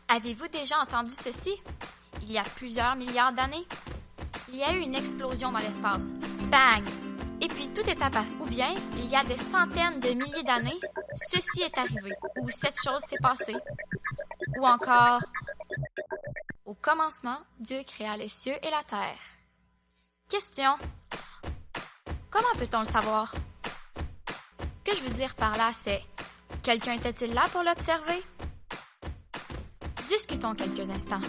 Avez-vous déjà entendu ceci? Il y a plusieurs milliards d'années, il y a eu une explosion dans l'espace. Bang! Et puis tout est apparu. Ou bien, il y a des centaines de milliers d'années, ceci est arrivé, ou cette chose s'est passée. Ou encore, au commencement, Dieu créa les cieux et la terre. Question. Comment peut-on le savoir? Ce que je veux dire par là, c'est, quelqu'un était-il là pour l'observer? Discutons quelques instants.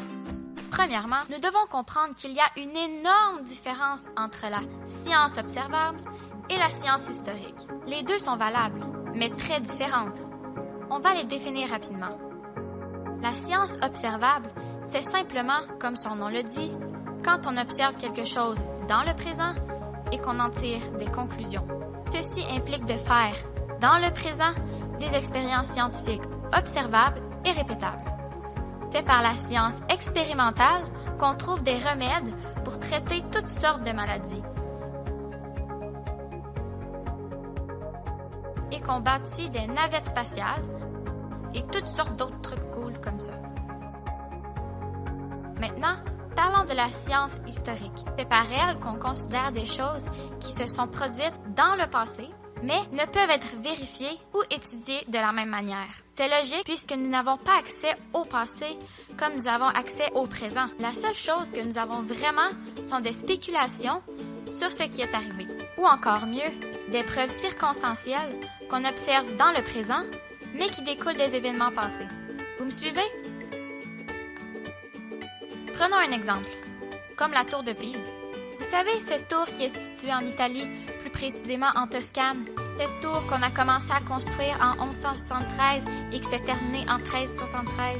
Premièrement, nous devons comprendre qu'il y a une énorme différence entre la science observable et la science historique. Les deux sont valables, mais très différentes. On va les définir rapidement. La science observable, c'est simplement, comme son nom le dit, quand on observe quelque chose dans le présent et qu'on en tire des conclusions. Ceci implique de faire, dans le présent, des expériences scientifiques observables et répétables. C'est par la science expérimentale qu'on trouve des remèdes pour traiter toutes sortes de maladies et qu'on bâtit des navettes spatiales et toutes sortes d'autres trucs cool comme ça. Maintenant, parlons de la science historique. C'est par elle qu'on considère des choses qui se sont produites dans le passé, mais ne peuvent être vérifiées ou étudiées de la même manière. C'est logique puisque nous n'avons pas accès au passé comme nous avons accès au présent. La seule chose que nous avons vraiment sont des spéculations sur ce qui est arrivé. Ou encore mieux, des preuves circonstancielles qu'on observe dans le présent, mais qui découlent des événements passés. Vous me suivez? Prenons un exemple, comme la tour de Pise. Vous savez, cette tour qui est située en Italie, plus précisément en Toscane, cette tour qu'on a commencé à construire en 1173 et qui s'est terminée en 1373,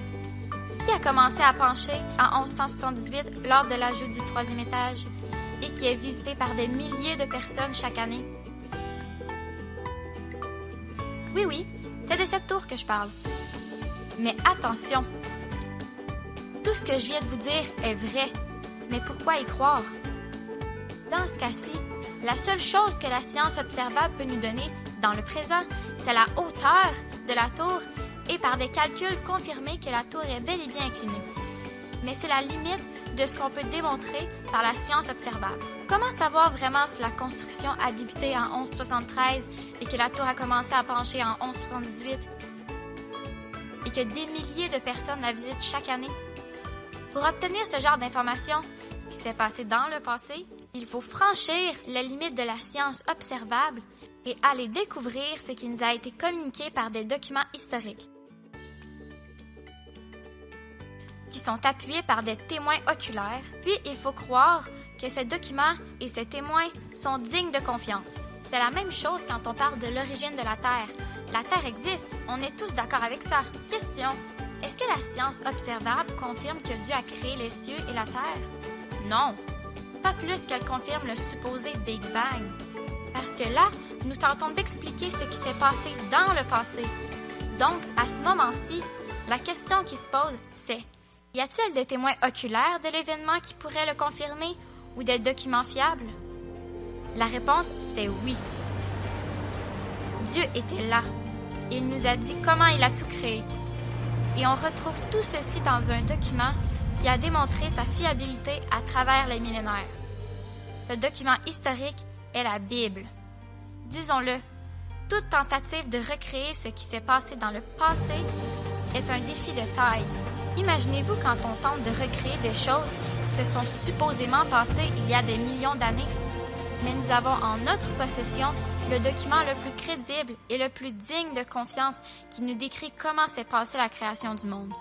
qui a commencé à pencher en 1178 lors de l'ajout du 3e étage et qui est visitée par des milliers de personnes chaque année. Oui, c'est de cette tour que je parle. Mais attention, tout ce que je viens de vous dire est vrai, mais pourquoi y croire? Dans ce cas-ci, la seule chose que la science observable peut nous donner dans le présent, c'est la hauteur de la tour et par des calculs confirmer que la tour est bel et bien inclinée. Mais c'est la limite de ce qu'on peut démontrer par la science observable. Comment savoir vraiment si la construction a débuté en 1173 et que la tour a commencé à pencher en 1178 et que des milliers de personnes la visitent chaque année? Pour obtenir ce genre d'informations qui s'est passé dans le passé, il faut franchir les limites de la science observable et aller découvrir ce qui nous a été communiqué par des documents historiques, qui sont appuyés par des témoins oculaires. Puis, il faut croire que ces documents et ces témoins sont dignes de confiance. C'est la même chose quand on parle de l'origine de la Terre. La Terre existe, on est tous d'accord avec ça. Question, est-ce que la science observable confirme que Dieu a créé les cieux et la Terre? Non, pas plus qu'elle confirme le supposé Big Bang. Parce que là, nous tentons d'expliquer ce qui s'est passé dans le passé. Donc, à ce moment-ci, la question qui se pose, c'est: y a-t-il des témoins oculaires de l'événement qui pourraient le confirmer ou des documents fiables? La réponse, c'est oui. Dieu était là. Il nous a dit comment il a tout créé. Et on retrouve tout ceci dans un document qui a démontré sa fiabilité à travers les millénaires. Ce document historique est la Bible. Disons-le, toute tentative de recréer ce qui s'est passé dans le passé est un défi de taille. Imaginez-vous quand on tente de recréer des choses qui se sont supposément passées il y a des millions d'années. Mais nous avons en notre possession le document le plus crédible et le plus digne de confiance qui nous décrit comment s'est passée la création du monde.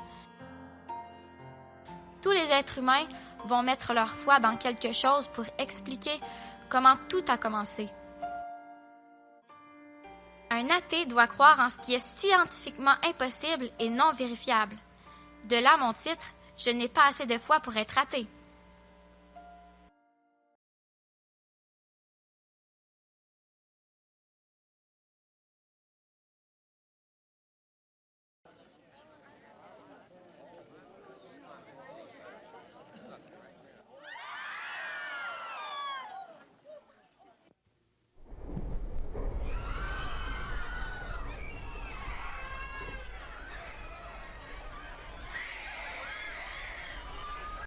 Tous les êtres humains vont mettre leur foi dans quelque chose pour expliquer comment tout a commencé. Un athée doit croire en ce qui est scientifiquement impossible et non vérifiable. De là mon titre, je n'ai pas assez de foi pour être athée.